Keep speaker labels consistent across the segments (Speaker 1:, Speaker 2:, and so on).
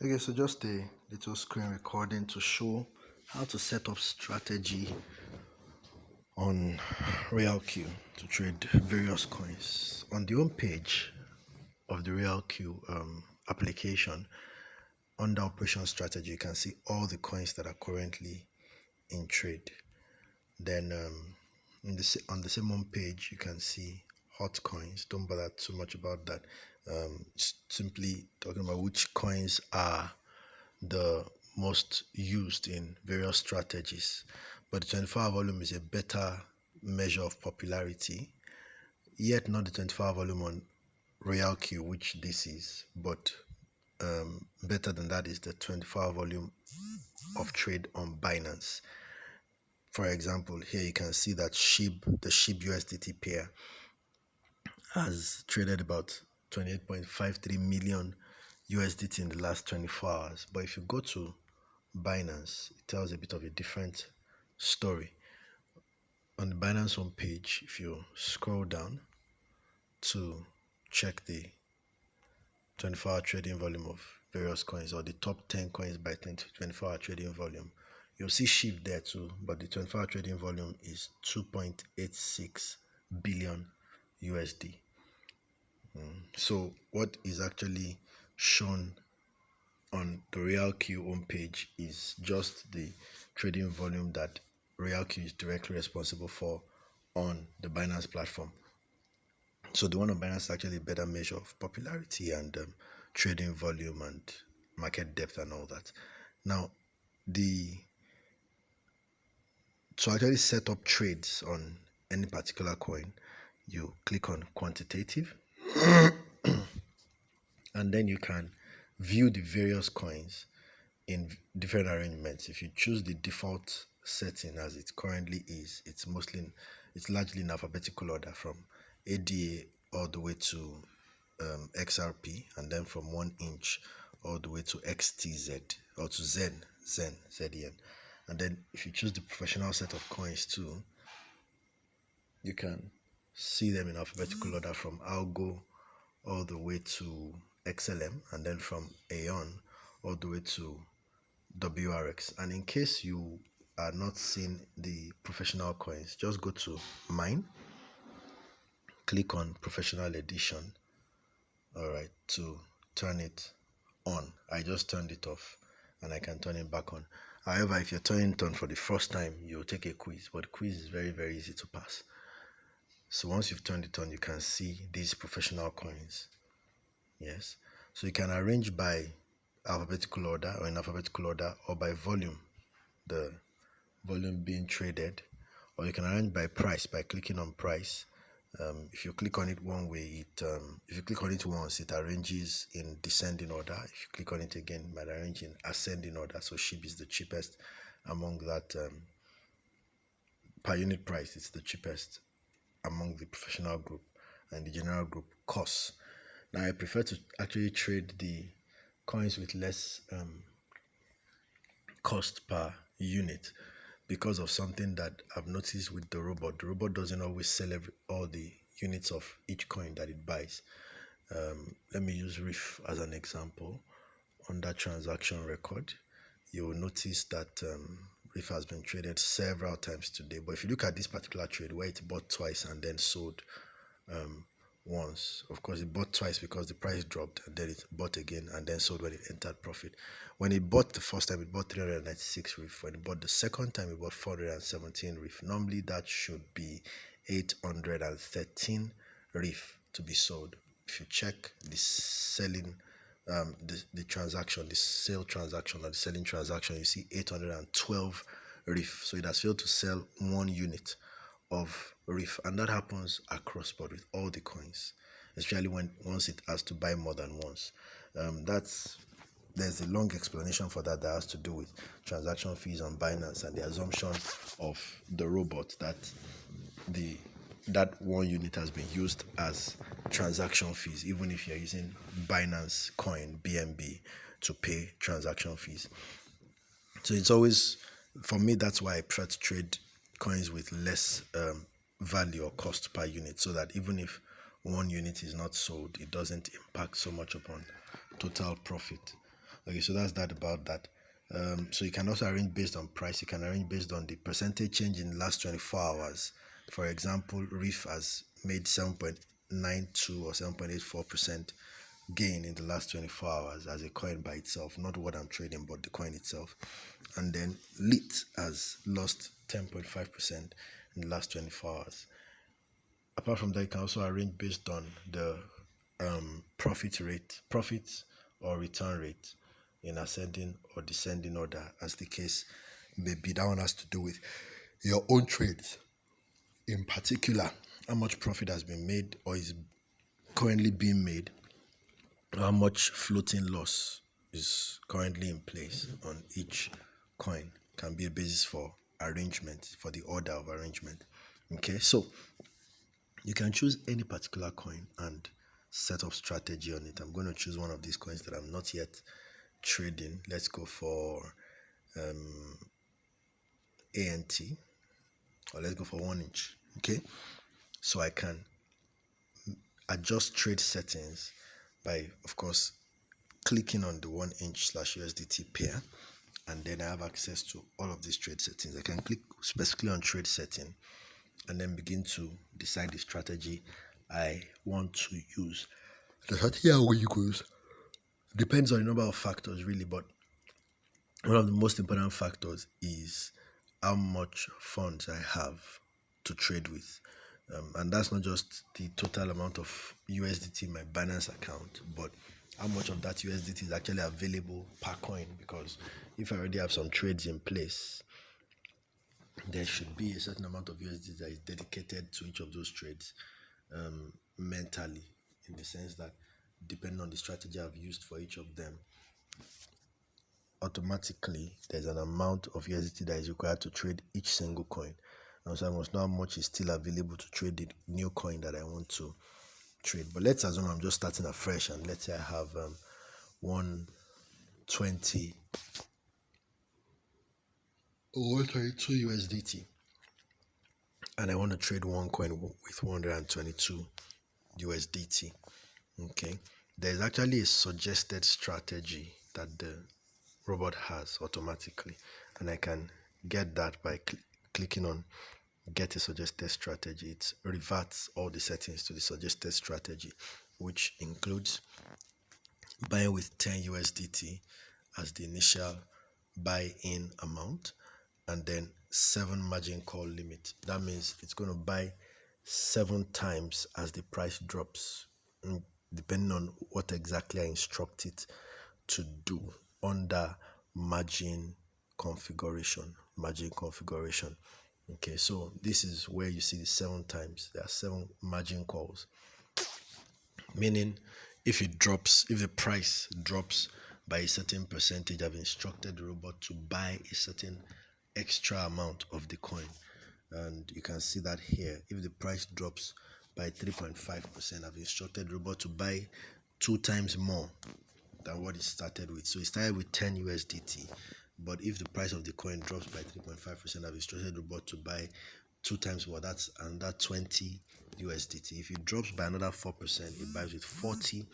Speaker 1: Okay, so just a little screen recording to show how to set up strategy on RealQ to trade various coins. On the home page of the RealQ application, under operation strategy, you can see all the coins that are currently in trade. Then on the same home page, you can see hot coins. Don't bother too much about that. It's simply talking about which coins are the most used in various strategies. But the 24-hour volume is a better measure of popularity, yet not the 24-hour volume on RealQ, which this is, but better than that is the 24-hour volume of trade on Binance. For example, here you can see that the SHIB USDT pair has traded about 28.53 million USDT in the last 24 hours. But if you go to Binance, it tells a bit of a different story. On the Binance homepage, if you scroll down to check the 24-hour trading volume of various coins, or the top 10 coins by 24-hour trading volume, you'll see SHIB there too, but the 24-hour trading volume is 2.86 billion USD. So what is actually shown on the RealQ homepage is just the trading volume that RealQ is directly responsible for on the Binance platform. So the one on Binance is actually a better measure of popularity and trading volume and market depth and all that. Now, to actually set up trades on any particular coin, you click on quantitative and then you can view the various coins in different arrangements. If you choose the default setting as it currently is, it's largely in alphabetical order from ADA all the way to XRP, and then from 1 inch all the way to XTZ or to ZEN. And then if you choose the professional set of coins too, you can see them in alphabetical order from Algo all the way to XLM, and then from Aeon all the way to WRX. And in case you are not seeing the professional coins, just go to Mine, click on Professional Edition, all right, to turn it on. I just turned it off and I can turn it back on. However, if you're turning it on for the first time, you'll take a quiz, but the quiz is very, very easy to pass. So once you've turned it on, you can see these professional coins. Yes. So you can arrange by alphabetical order, or in alphabetical order, or by volume, the volume being traded, or you can arrange by price by clicking on price. If you click on it one way, if you click on it once, it arranges in descending order. If you click on it again, it might arrange in ascending order. So SHIB is the cheapest among that per unit price. It's the cheapest among the professional group, and the general group costs. Now, I prefer to actually trade the coins with less cost per unit because of something that I've noticed with the robot. The robot doesn't always sell all the units of each coin that it buys. Let me use Reef as an example. Under transaction record, you will notice that Reef has been traded several times today. But if you look at this particular trade where it bought twice and then sold once, of course it bought twice because the price dropped, and then it bought again and then sold when it entered profit. When it bought the first time, it bought 396 Reef. When it bought the second time, it bought 417 Reef. Normally that should be 813 Reef to be sold. If you check the selling the transaction, the sale transaction or the selling transaction, you see 812 Reef. So it has failed to sell 1 unit of Reef, and that happens across board with all the coins, especially once it has to buy more than once. There's a long explanation for that has to do with transaction fees on Binance and the assumption of the robot that 1 unit has been used as transaction fees, even if you're using Binance coin BNB to pay transaction fees. So it's always, for me, that's why I prefer to trade coins with less value or cost per unit, so that even if 1 unit is not sold, it doesn't impact so much upon total profit. Okay, so that's that about that. So you can also arrange based on price. You can arrange based on the percentage change in the last 24 hours. For example, Reef has made 7.92 or 7.84% gain in the last 24 hours as a coin by itself, not what I'm trading, but the coin itself. And then Lit has lost 10.5% in the last 24 hours. Apart from that, you can also arrange based on the profit or return rate in ascending or descending order, as the case may be. That one has to do with your own trades. In particular, how much profit has been made or is currently being made, how much floating loss is currently in place on each coin can be a basis for arrangement, for the order of arrangement. Okay, so you can choose any particular coin and set up strategy on it. I'm going to choose one of these coins that I'm not yet trading. Let's go for ANT, or let's go for 1 inch. Okay, so I can adjust trade settings by, of course, clicking on the 1 inch / USDT pair, and then I have access to all of these trade settings. I can click specifically on trade setting and then begin to decide the strategy I want to use. The strategy I will use depends on a number of factors, really, but one of the most important factors is how much funds I have to trade with. And that's not just the total amount of USDT in my Binance account, but how much of that USDT is actually available per coin. Because if I already have some trades in place, there should be a certain amount of USDT that is dedicated to each of those trades mentally, in the sense that depending on the strategy I've used for each of them, automatically there's an amount of USDT that is required to trade each single coin. And so I must know how much is still available to trade the new coin that I want to trade. But let's assume I'm just starting afresh, and let's say I have 120 or 122 USDT, and I want to trade one coin with 122 USDT. Okay, there's actually a suggested strategy that the robot has automatically, and I can get that by clicking on get a suggested strategy. It reverts all the settings to the suggested strategy, which includes buying with 10 USDT as the initial buy-in amount, and then 7 margin call limit. That means it's going to buy 7 times as the price drops, depending on what exactly I instruct it to do under margin configuration. Okay, so this is where you see the 7 times. There are 7 margin calls, meaning if the price drops by a certain percentage, I've instructed the robot to buy a certain extra amount of the coin. And you can see that here. If the price drops by 3.5%, I've instructed the robot to buy 2 times more than what it started with. So it started with 10 USDT, but if the price of the coin drops by 3.5%, I've instructed the robot to buy 2 times more. That's another 20 USDT. If it drops by another 4%, it buys with 40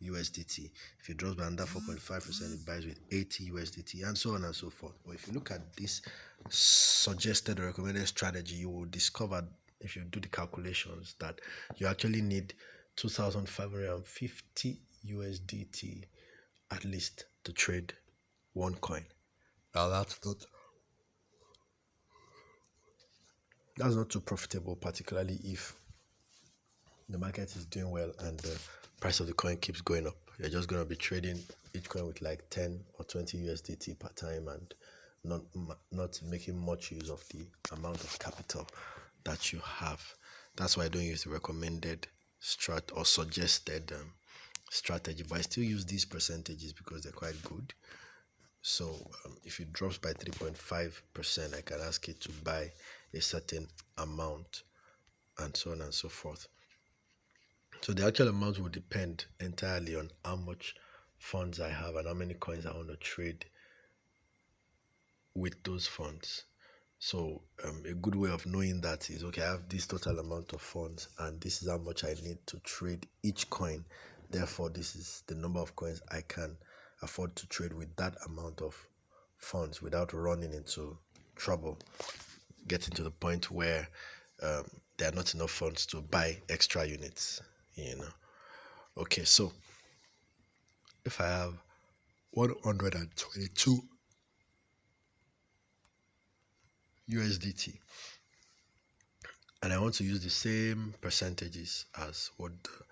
Speaker 1: USDT. If it drops by another 4.5%, it buys with 80 USDT, and so on and so forth. But if you look at this suggested or recommended strategy, you will discover, if you do the calculations, that you actually need 2,550 USDT at least to trade one coin. Now that's not too profitable, particularly if the market is doing well and the price of the coin keeps going up. You're just going to be trading each coin with like 10 or 20 USDT per time, and not making much use of the amount of capital that you have. That's why I don't use the recommended or suggested strategy, but I still use these percentages because they're quite good. So if it drops by 3.5%, I can ask it to buy a certain amount, and so on and so forth. So the actual amount will depend entirely on how much funds I have and how many coins I want to trade with those funds. So a good way of knowing that is, okay, I have this total amount of funds and this is how much I need to trade each coin. Therefore, this is the number of coins I can afford to trade with that amount of funds without running into trouble, getting to the point where there are not enough funds to buy extra units, you know. Okay, so if I have 122 USDT and I want to use the same percentages as what the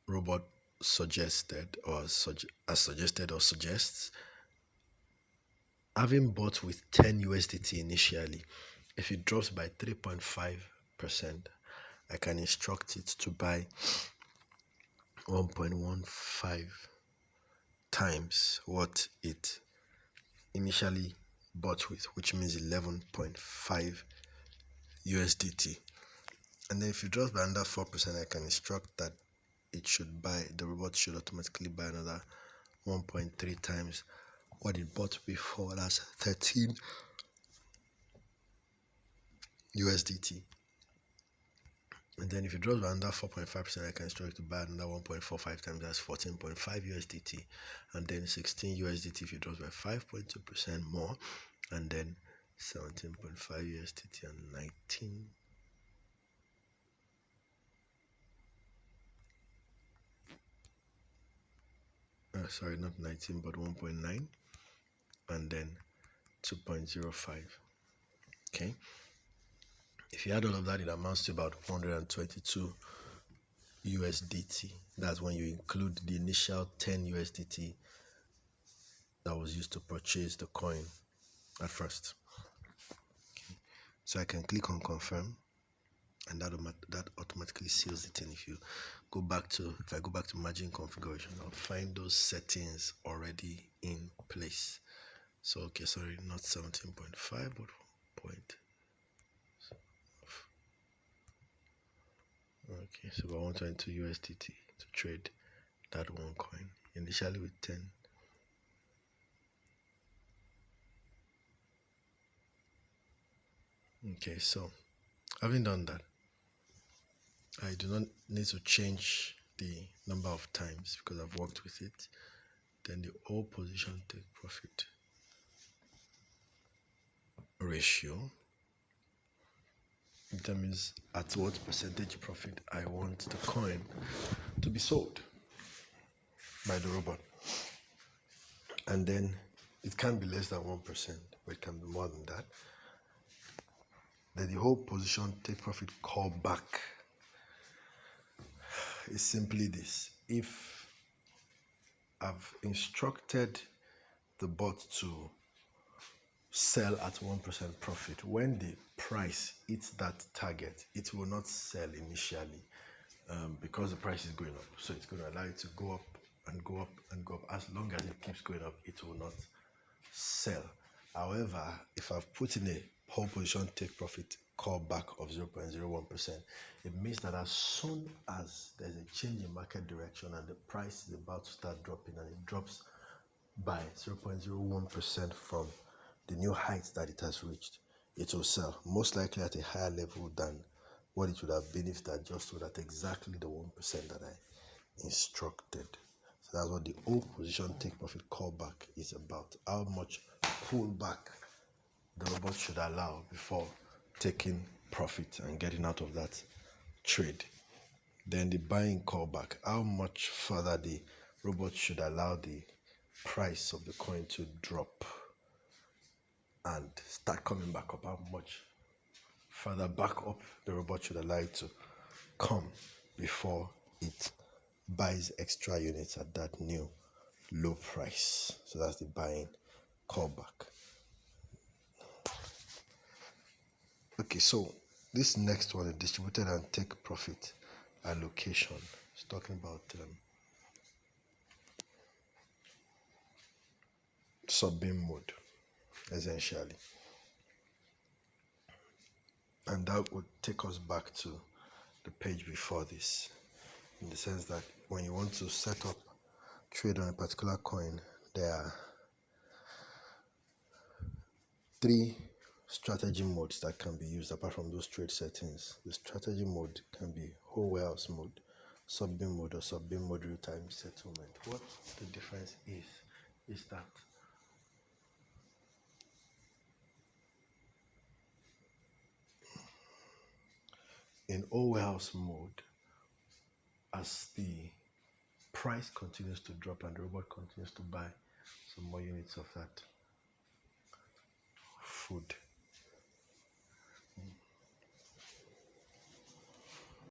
Speaker 1: robot suggested or suggested or suggests, having bought with 10 USDT initially, if it drops by 3.5%, I can instruct it to buy 1.15 times what it initially bought with, which means 11.5 USDT. And then if it drops by under 4%, I can instruct that the robot should automatically buy another 1.3 times what it bought before. That's 13 USDT. And then if it drops by under 4.5%, I can instruct to buy another 1.45 times. That's 14.5 USDT. And then 16 USDT if it drops by 5.2% more. And then 17.5 USDT and 19. Sorry, not 19, but 1.9. And then 2.05. Okay. If you add all of that, it amounts to about 122 USDT. That's when you include the initial 10 USDT that was used to purchase the coin at first. Okay. So I can click on confirm, and that automatically seals it in. If I go back to margin configuration, I'll find those settings already in place. So okay, sorry, not 17.5 but 1. Okay, so about 122 USDT to trade that one coin initially with 10. Okay, so having done that, I do not need to change the number of times because I've worked with it. Then the all position take profit ratio determines at what percentage profit I want the coin to be sold by the robot. And then it can be less than 1%, but it can be more than that. Then the whole position take profit callback is simply this. If I've instructed the bot to sell at 1% profit, when the price hits that target, it will not sell initially because the price is going up. So it's going to allow it to go up and go up and go up. As long as it keeps going up, it will not sell. However, if I've put in a whole position take profit callback of 0.01%, it means that as soon as there's a change in market direction and the price is about to start dropping and it drops by 0.01% from the new heights that it has reached, it will sell, most likely at a higher level than what it would have been if it had just sold at exactly the 1% that I instructed. So that's what the old position take profit callback is about. How much pullback the robot should allow before taking profit and getting out of that trade. Then the buying callback, how much further the robot should allow the price of the coin to drop and start coming back up, how much further back up the robot should allow it to come before it buys extra units at that new low price. So that's the buying callback. Okay, so this next one, the distributed and take profit allocation, is talking about sub-bin mode, essentially. And that would take us back to the page before this, in the sense that when you want to set up trade on a particular coin, there are 3 strategy modes that can be used apart from those trade settings. The strategy mode can be whole warehouse mode, sub-bin mode, or sub-bin mode real-time settlement. What the difference is is that in O warehouse mode, as the price continues to drop and the robot continues to buy some more units of that,